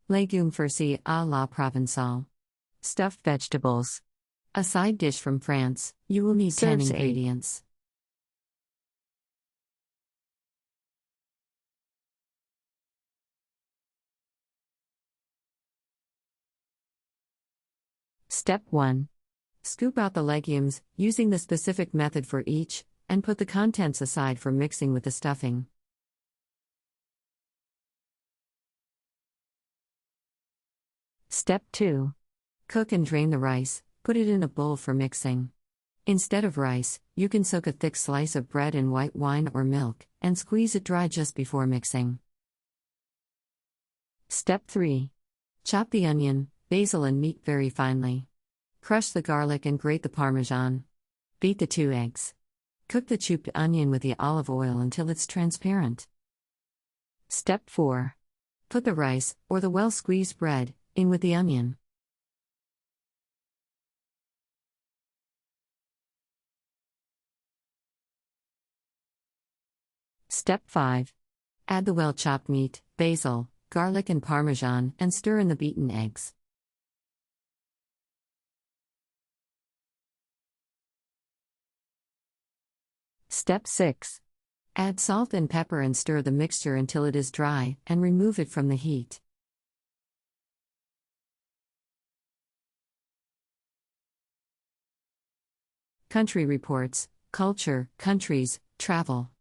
Légumes Farcis à la Provençale. Stuffed vegetables. A side dish from France. You will need 10 Serves 8. ingredients. Step 1. Scoop out the legumes, using the specific method for each, and put the contents aside for mixing with the stuffing. Step 2. Cook and drain the rice, put it in a bowl for mixing. Instead of rice, you can soak a thick slice of bread in white wine or milk, and squeeze it dry just before mixing. Step 3. Chop the onion, basil and meat very finely. Crush the garlic and grate the parmesan. Beat the 2 eggs. Cook the chooped onion with the olive oil until it's transparent. Step 4. Put the rice, or the well-squeezed bread, in with the onion. Step 5. Add the well-chopped meat, basil, garlic and parmesan, and stir in the beaten eggs. Step 6. Add salt and pepper and stir the mixture until it is dry, and remove it from the heat. Country Reports, Culture, Countries, Travel.